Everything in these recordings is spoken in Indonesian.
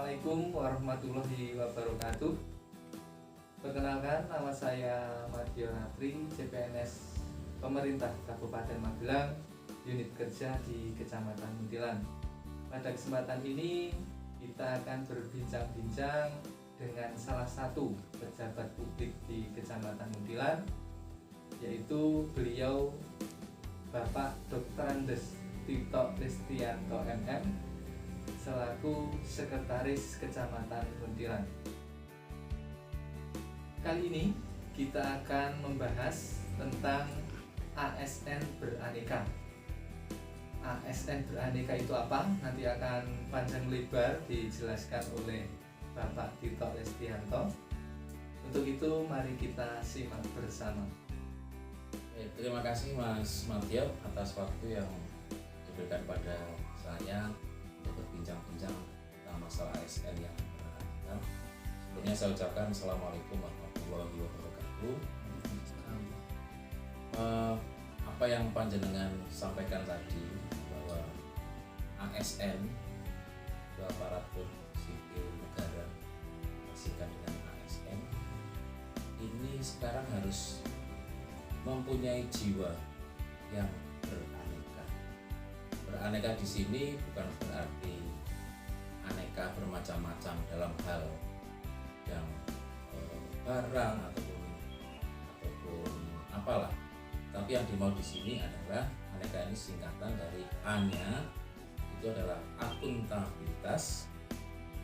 Assalamualaikum warahmatullahi wabarakatuh. Perkenalkan, nama saya Madyo Natri, CPNS Pemerintah Kabupaten Magelang, unit kerja di Kecamatan Muntilan. Pada kesempatan ini kita akan berbincang-bincang dengan salah satu pejabat publik di Kecamatan Muntilan, yaitu beliau Bapak Dr. Andes Tito Kristianto MM selaku Sekretaris Kecamatan Muntilan. Kali ini kita akan membahas tentang ASN beraneka. ASN beraneka itu apa? Nanti akan panjang lebar dijelaskan oleh Bapak Tito Kristianto. Untuk itu mari kita simak bersama. Terima kasih Mas Madyo atas waktu yang diberikan pada saya untuk berbincang-bincang tentang masalah ASN yang beraneka. Sebelumnya saya ucapkan Assalamualaikum warahmatullahi wabarakatuh. Apa yang panjenengan sampaikan tadi bahwa ASN itu aparatur sipil negara, singkat dengan ASN, ini sekarang harus mempunyai jiwa yang beraneka. Beraneka di sini bukan berarti aneka bermacam-macam dalam hal yang barang ataupun apalah. Tapi yang dimau di sini adalah aneka ini singkatan dari A-nya itu adalah akuntabilitas,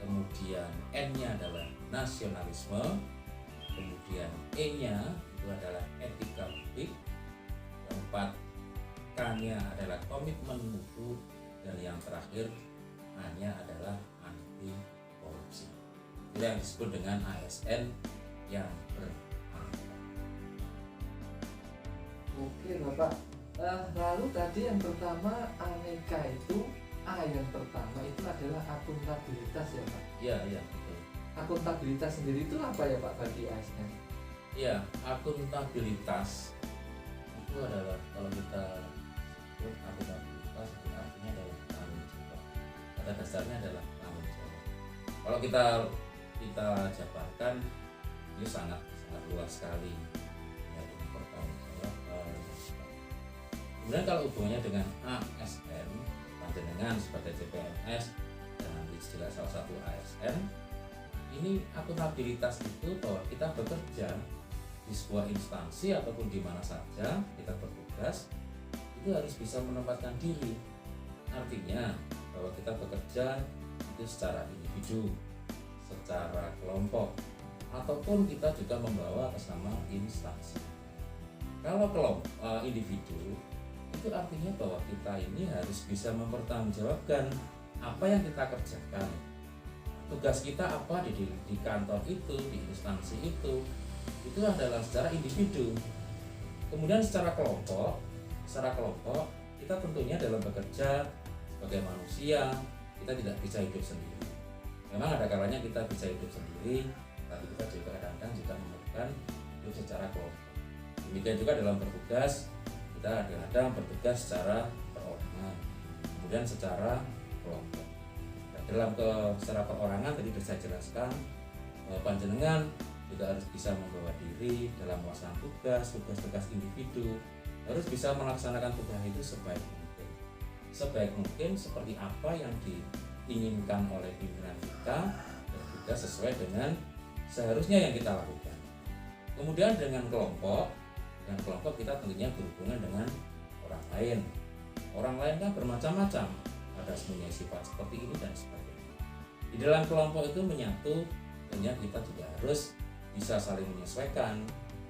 kemudian N-nya adalah nasionalisme, kemudian E-nya itu adalah etika publik, keempat K-nya adalah komitmen mutu, dan yang terakhir A-nya adalah anti korupsi. Itu yang disebut dengan ASN yang beraneka. Oke Bapak, lalu tadi yang pertama aneka itu A yang pertama itu adalah akuntabilitas ya Pak? Iya betul. Akuntabilitas sendiri itu apa ya Pak bagi ASN? Ya, akuntabilitas itu adalah, kalau kita sebut akuntabilitas itu artinya adalah tanggung jawab. Kata dasarnya adalah tanggung jawab. Kalau kita jabarkan ini sangat luas sekali. Ya, ini pertanggungjawaban. Kemudian kalau hubungannya dengan ASN, panjenengan sebagai CPNS dan nanti jelas salah satu ASN, ini akuntabilitas itu bahwa kita bekerja di sebuah instansi ataupun di mana saja kita bertugas itu harus bisa menempatkan diri. Artinya bahwa kita bekerja itu secara individu, secara kelompok, ataupun kita juga membawa bersama instansi. Kalau kelompok individu itu artinya bahwa kita ini harus bisa mempertanggungjawabkan apa yang kita kerjakan. Tugas kita apa di kantor itu, di instansi itu adalah secara individu. Kemudian secara kelompok kita tentunya dalam bekerja sebagai manusia, kita tidak bisa hidup sendiri. Memang ada kalanya kita bisa hidup sendiri, tapi kita juga kadang-kadang juga memerlukan hidup secara kelompok. Demikian juga dalam bertugas, kita kadang-kadang bertugas secara perorangan, kemudian secara kelompok. Secara perorangan tadi sudah saya jelaskan, panjenengan juga harus bisa membawa diri dalam melaksanakan tugas individu, harus bisa melaksanakan tugas itu sebaik mungkin seperti apa yang diinginkan oleh pimpinan kita, dan juga sesuai dengan seharusnya yang kita lakukan. Kemudian dengan kelompok kita tentunya berhubungan dengan orang lain. Orang lain kan bermacam-macam, ada mempunyai sifat seperti ini dan sebagainya. Di dalam kelompok itu menyatu, tentunya kita juga harus bisa saling menyesuaikan.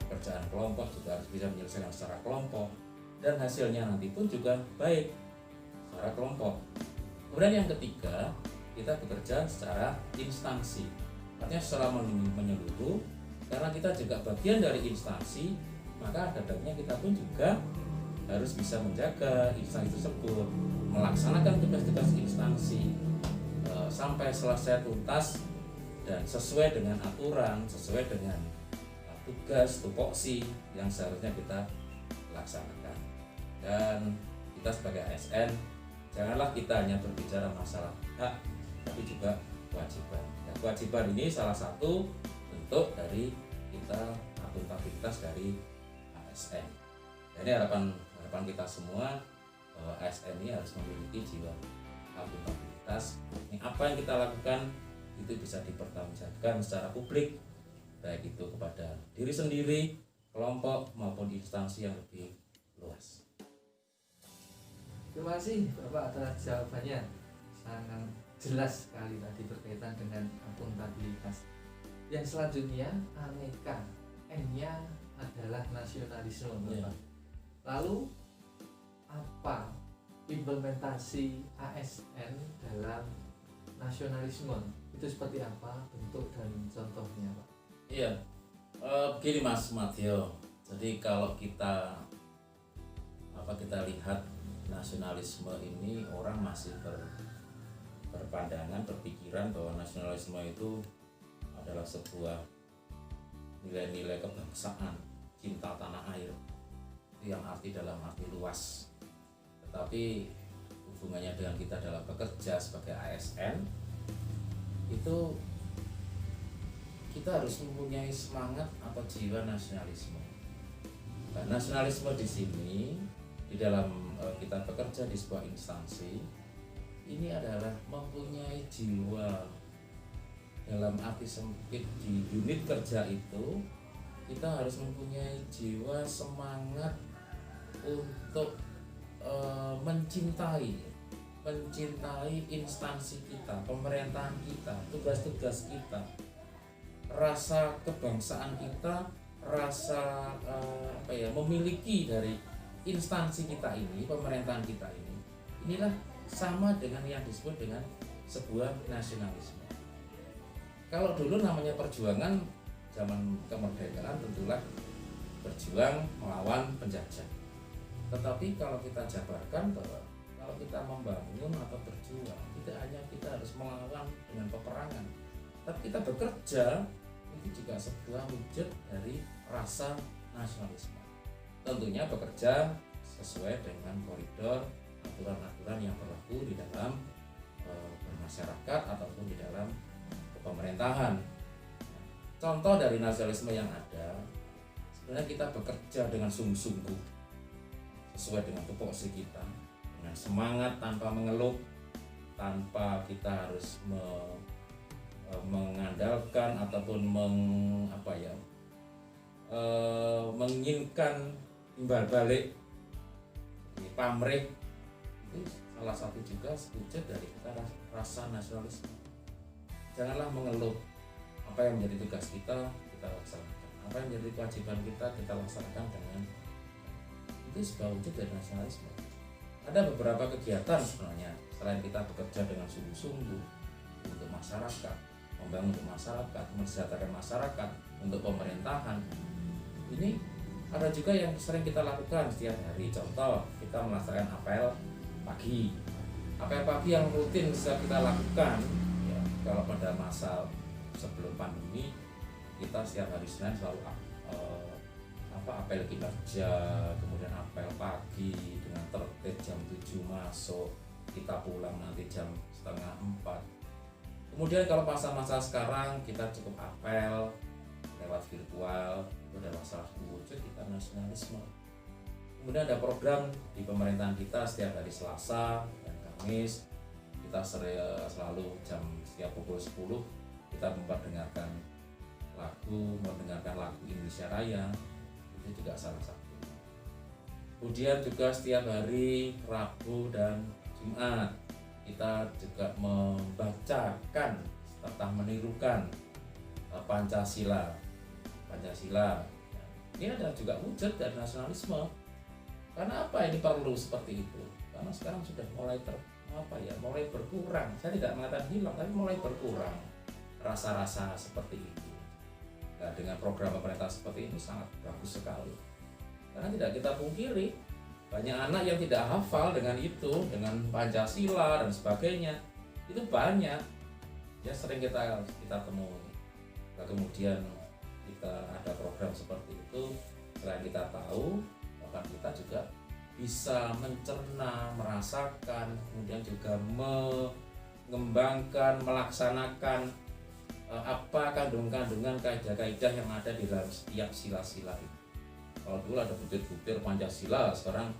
Pekerjaan kelompok juga harus bisa menyelesaikan secara kelompok, dan hasilnya nanti pun juga baik secara kelompok. Kemudian yang ketiga, kita bekerja secara instansi, artinya secara menyeluruh. Karena kita juga bagian dari instansi, maka dadanya kita pun juga harus bisa menjaga instansi tersebut, melaksanakan tugas-tugas instansi sampai selesai tuntas dan sesuai dengan aturan, sesuai dengan tugas tupoksi yang seharusnya kita laksanakan. Dan kita sebagai ASN, janganlah kita hanya berbicara masalah hak, tapi juga kewajiban. Nah, kewajiban ini salah satu bentuk dari kita akuntabilitas dari ASN. Jadi harapan kita semua bahwa ASN ini harus memiliki jiwa akuntabilitas. Ini apa yang kita lakukan itu bisa dipertanggungjawabkan secara publik, baik itu kepada diri sendiri, kelompok maupun instansi yang lebih luas. Terima kasih Bapak atas jawabannya, sangat jelas sekali tadi berkaitan dengan akuntabilitas. Yang selanjutnya aneka, N-nya adalah nasionalisme Bapak. Lalu apa implementasi ASN dalam nasionalisme? Itu seperti apa bentuk dan contohnya Pak? Iya, begini Mas Matteo. Jadi kalau kita lihat nasionalisme ini, orang masih berpandangan, berpikiran bahwa nasionalisme itu adalah sebuah nilai-nilai kebangsaan, cinta tanah air, itu yang dalam arti luas. Tetapi hubungannya dengan kita dalam bekerja sebagai ASN itu kita harus mempunyai semangat atau jiwa nasionalisme. Nah, nasionalisme di sini di dalam kita bekerja di sebuah instansi ini adalah mempunyai jiwa, dalam arti sempit di unit kerja itu kita harus mempunyai jiwa semangat untuk mencintai instansi kita, pemerintahan kita, tugas-tugas kita, rasa kebangsaan kita, rasa memiliki dari instansi kita ini, pemerintahan kita ini. Inilah sama dengan yang disebut dengan sebuah nasionalisme. Kalau dulu namanya perjuangan zaman kemerdekaan tentulah berjuang melawan penjajah. Tetapi kalau kita jabarkan bahwa kalau kita membangun atau berjuang, tidak hanya kita harus melawan dengan peperangan, tapi kita bekerja itu juga sebuah wujud dari rasa nasionalisme. Tentunya bekerja sesuai dengan koridor aturan-aturan yang berlaku di dalam bermasyarakat ataupun di dalam pemerintahan. Contoh dari nasionalisme yang ada, sebenarnya kita bekerja dengan sungguh-sungguh sesuai dengan tupoksi kita, dengan semangat tanpa mengeluh, tanpa kita harus mengandalkan ataupun menginginkan timbal balik, pamrih. Itu salah satu juga wujud dari kita rasa nasionalisme. Janganlah mengeluh, apa yang menjadi tugas kita laksanakan, apa yang menjadi kewajiban kita laksanakan dengan itu sebuah wujud dari nasionalisme. Ada beberapa kegiatan sebenarnya selain kita bekerja dengan sungguh-sungguh untuk masyarakat, membangun untuk masyarakat, mensejahterakan masyarakat, untuk pemerintahan. Ini ada juga yang sering kita lakukan setiap hari. Contoh, kita melaksanakan apel pagi. Apel pagi yang rutin bisa kita lakukan ya, kalau pada masa sebelum pandemi kita setiap hari Senin selalu apel kinerja, kemudian apel pagi dengan tertib jam 7 masuk, kita pulang nanti jam setengah 4. Kemudian kalau masa-masa sekarang kita cukup apel lewat virtual, itu adalah salah satu wujud kita nasionalisme. Kemudian ada program di pemerintahan kita setiap hari Selasa dan Kamis, kita selalu setiap pukul 10 kita mendengarkan lagu Indonesia Raya, itu juga salah satu. Kemudian juga setiap hari Rabu dan Jumat kita juga membacakan serta menirukan Pancasila. Ini adalah juga wujud dari nasionalisme. Karena apa ini perlu seperti itu? Karena sekarang sudah mulai berkurang. Saya tidak mengatakan hilang, tapi mulai berkurang rasa-rasa seperti itu. Nah, dengan program pemerintah seperti ini sangat bagus sekali. Karena tidak kita pungkiri, banyak anak yang tidak hafal dengan itu, dengan Pancasila dan sebagainya. Itu banyak. Ya sering kita temui. Nah, kemudian kita ada program seperti itu, selain kita tahu, bahkan kita juga bisa mencerna, merasakan, kemudian juga mengembangkan, melaksanakan apa kandungan-kandungan kaidah-kaidah yang ada di dalam setiap sila-sila itu. Kalau dulu ada butir-butir Pancasila, sekarang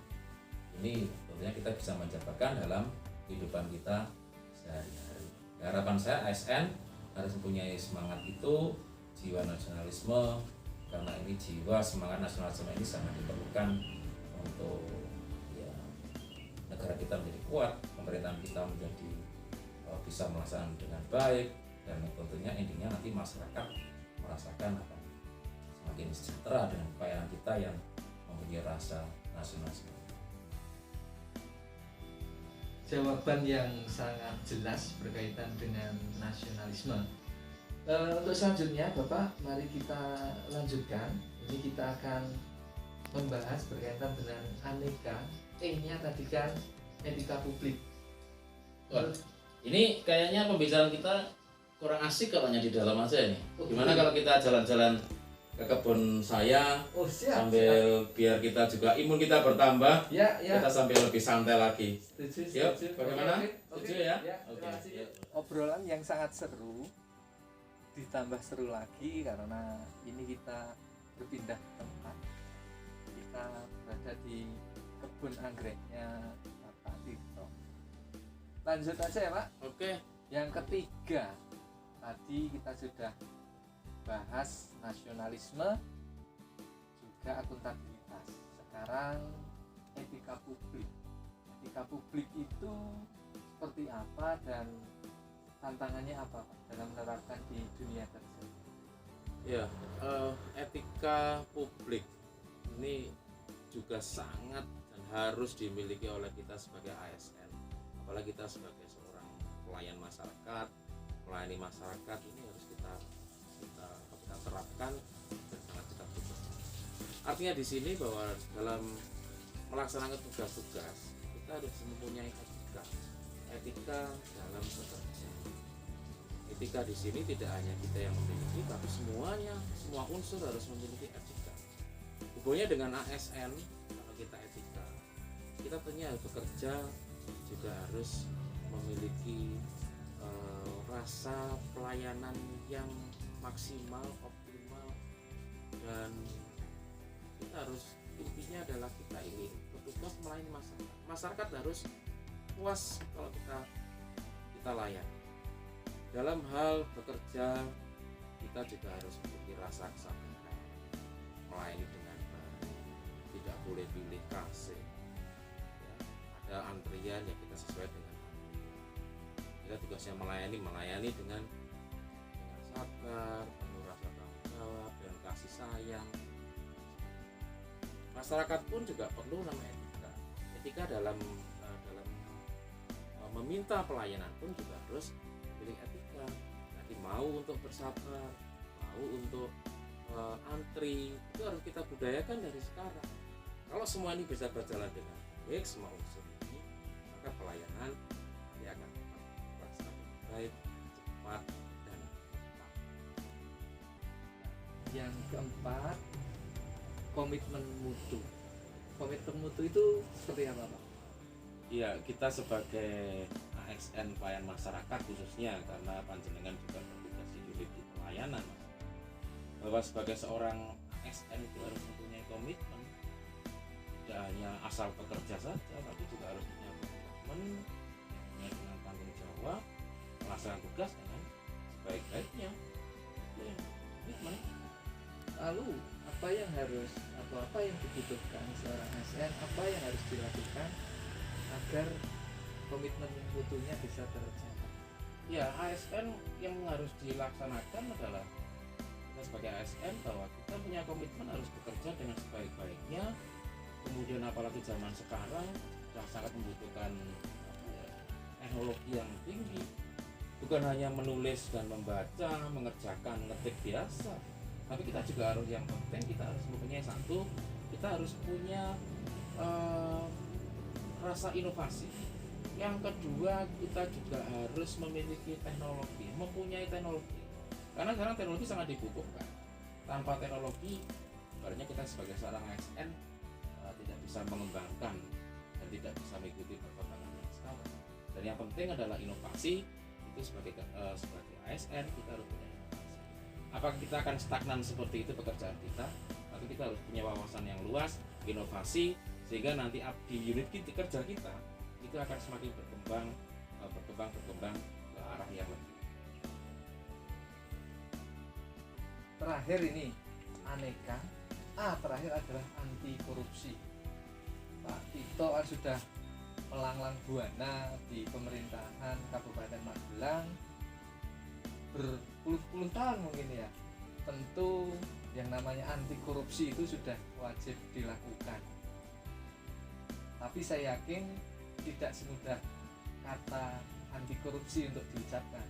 ini tentunya kita bisa menjabarkan dalam kehidupan kita sehari-hari. Harapan saya ASN harus mempunyai semangat itu, jiwa nasionalisme, karena ini jiwa semangat nasionalisme ini sangat diperlukan untuk ya, negara kita menjadi kuat, pemerintahan kita menjadi bisa melaksanakan dengan baik, dan tentunya intinya nanti masyarakat merasakan akan semakin sejahtera dengan upaya kita yang mempunyai rasa nasionalisme. Jawaban yang sangat jelas berkaitan dengan nasionalisme. Untuk selanjutnya Bapak, mari kita lanjutkan. Ini kita akan membahas berkaitan dengan aneka. E-nya tadi kan etika publik. Ini kayaknya pembicaraan kita kurang asik kalau hanya di dalam aja nih. Gimana kalau kita jalan-jalan ke kebun saya sambil biar kita juga imun kita bertambah, kita sambil lebih santai lagi. Yuk, bagaimana? Setuju ya? Oke. Obrolan yang sangat seru, ditambah seru lagi karena ini kita berpindah tempat. Kita berada di kebun anggreknya Bapak Tirto. Lanjut aja ya Pak. Oke. Yang ketiga, tadi kita sudah bahas nasionalisme, juga akuntabilitas. Sekarang etika publik. Etika publik itu seperti apa dan tantangannya apa Pak dalam menerapkan di dunia kerja? Ya, etika publik ini juga sangat dan harus dimiliki oleh kita sebagai ASN. Apalagi kita sebagai seorang pelayan masyarakat, melayani masyarakat, ini harus kita terapkan dan sangat kita butuhkan. Artinya di sini bahwa dalam melaksanakan tugas-tugas kita harus mempunyai etika dalam bekerja. Etika di sini tidak hanya kita yang memiliki, tapi semua unsur harus memiliki etika. Hubungannya dengan ASN, kalau kita etika, kita tentunya bekerja juga harus memiliki rasa pelayanan yang maksimal, optimal, dan kita harus, intinya adalah kita ini bertugas melayani masyarakat. Masyarakat harus puas kalau kita layan. Dalam hal bekerja, kita juga harus memiliki rasa kesabaran, melayani dengan baik, tidak boleh pilih kasih. Ya, ada antrian yang kita sesuai dengan kita tugasnya melayani dengan sabar, penuh rasa tanggung jawab dan kasih sayang. Masyarakat pun juga perlu namanya etika. Etika dalam meminta pelayanan pun juga harus memiliki etika. Nanti mau untuk bersabar, mau untuk antri, itu harus kita budayakan dari sekarang. Kalau semua ini bisa berjalan dengan baik, semua unsur ini, maka pelayanan nanti akan terlaksana baik, cepat, dan tepat. Yang keempat, komitmen mutu. Komitmen mutu itu seperti apa Pak? Ya, kita sebagai ASN pelayan masyarakat khususnya, karena panjenengan juga bertugas di unit di pelayanan, bahwa sebagai seorang ASN itu harus mempunyai komitmen, tidak hanya asal bekerja saja, tapi juga harus punya komitmen dengan tanggung jawab, melaksanakan tugas dengan sebaik-baiknya. Itu yang komitmen. Lalu apa yang harus atau apa yang dibutuhkan seorang ASN, apa yang harus dilakukan agar komitmen mutunya bisa tercapai? Ya, ASN yang harus dilaksanakan adalah kita sebagai ASN bahwa kita punya komitmen harus bekerja dengan sebaik-baiknya. Kemudian apalagi zaman sekarang sudah sangat membutuhkan teknologi yang tinggi, bukan hanya menulis dan membaca, mengerjakan ngetik biasa, tapi kita juga harus, yang penting kita harus mempunyai satu, kita harus punya rasa inovasi. Yang kedua, kita juga harus memiliki teknologi, mempunyai teknologi, karena sekarang teknologi sangat dibutuhkan. Tanpa teknologi, sebenarnya kita sebagai seorang ASN tidak bisa mengembangkan dan tidak bisa mengikuti perkembangan yang sekarang. Dan yang penting adalah inovasi, Tapi sebagai ASN kita harus punya inovasi. Apakah kita akan stagnan seperti itu pekerjaan kita? Tapi kita harus punya wawasan yang luas, inovasi, sehingga nanti di unit kerja kita itu akan semakin berkembang ke arah yang lebih. Terakhir ini aneka, terakhir adalah anti korupsi. Pak Tito kan sudah melanglang buana di pemerintahan Kabupaten Magelang berpuluh-puluh tahun mungkin ya. Tentu yang namanya anti korupsi itu sudah wajib dilakukan. Tapi saya yakin tidak semudah kata anti korupsi untuk diucapkan.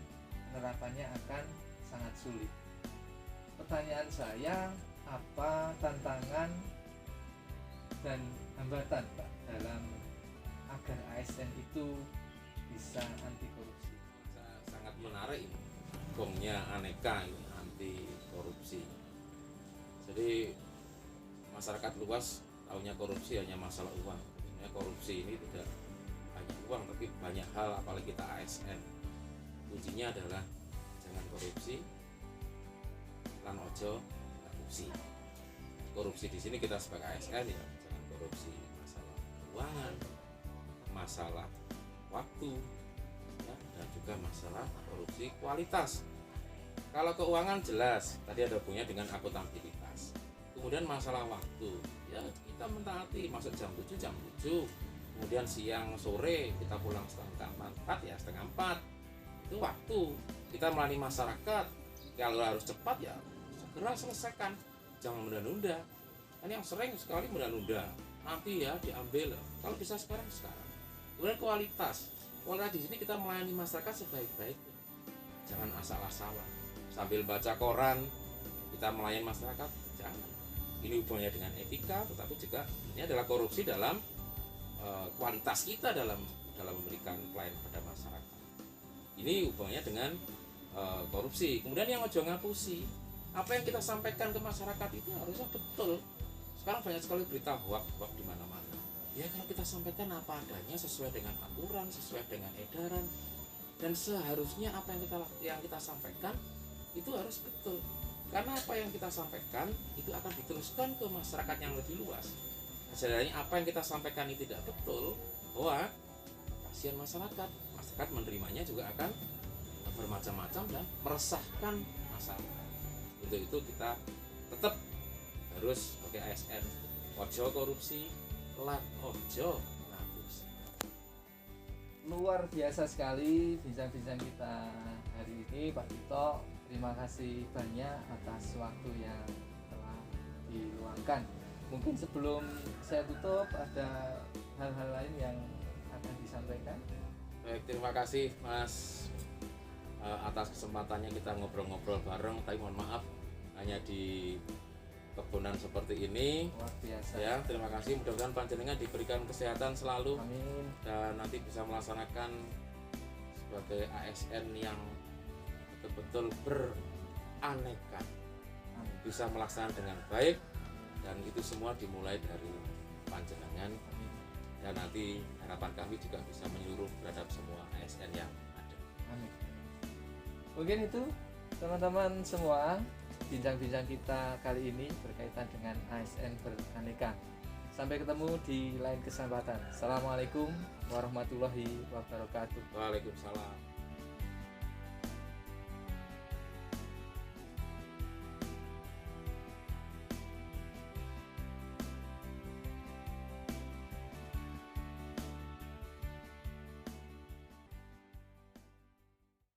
Penerapannya akan sangat sulit. Pertanyaan saya, apa tantangan dan hambatan Pak dalam agar ASN itu bisa anti korupsi? Sangat menarik ini gongnya aneka ini anti korupsi. Jadi masyarakat luas tahunya korupsi hanya masalah uang. Sebenarnya korupsi ini tidak hanya uang tapi banyak hal, apalagi kita ASN. Kuncinya adalah jangan korupsi, lan ojo korupsi. Korupsi di sini kita sebagai ASN ya jangan korupsi masalah keuangan, masalah waktu, ya, dan juga masalah korupsi kualitas. Kalau keuangan jelas tadi ada hubungannya dengan akuntabilitas. Kemudian masalah waktu, ya kita mentaati masuk jam 7 jam 7. Kemudian siang sore kita pulang setengah 4 ya setengah 4. Itu waktu kita melayani masyarakat. Kalau harus cepat ya segera selesaikan, jangan menunda-nunda. Kan yang sering sekali menunda-nunda, nanti ya diambil. Kalau bisa sekarang. Kemudian kualitas di sini kita melayani masyarakat sebaik-baiknya. Jangan asal-asalan sambil baca koran kita melayani masyarakat, jangan. Ini hubungannya dengan etika, tetapi juga ini adalah korupsi dalam kualitas kita dalam memberikan pelayanan pada masyarakat. Ini hubungannya dengan korupsi. Kemudian yang ojo ngapusi, apa yang kita sampaikan ke masyarakat itu harusnya betul. Sekarang banyak sekali berita hoax di mana-mana. Ya kalau kita sampaikan apa adanya sesuai dengan aturan, sesuai dengan edaran, dan seharusnya apa yang kita sampaikan itu harus betul. Karena apa yang kita sampaikan itu akan diteruskan ke masyarakat yang lebih luas. Sebenarnya apa yang kita sampaikan ini tidak betul, bahwa kasihan masyarakat menerimanya juga akan bermacam-macam dan meresahkan masyarakat. Untuk itu kita tetap harus sebagai ASN ojo korupsi, lan ojo ngapusi. Luar biasa sekali bincang-bincang kita hari ini Pak Tito. Terima kasih banyak atas waktu yang telah diluangkan. Mungkin sebelum saya tutup ada hal-hal lain yang akan disampaikan. Baik, terima kasih Mas atas kesempatannya kita ngobrol-ngobrol bareng. Tapi mohon maaf hanya di kebunan seperti ini. Luar biasa. Ya, terima kasih. Mudah-mudahan panjenengan diberikan kesehatan selalu. Amin. Dan nanti bisa melaksanakan sebagai ASN yang betul-betul beraneka, bisa melaksanakan dengan baik, dan itu semua dimulai dari panjenengan. Dan nanti harapan kami juga bisa menyeluruh terhadap semua ASN yang ada. Amin. Mungkin itu teman-teman semua bincang-bincang kita kali ini berkaitan dengan ASN beraneka. Sampai ketemu di lain kesempatan. Assalamualaikum warahmatullahi wabarakatuh. Waalaikumsalam.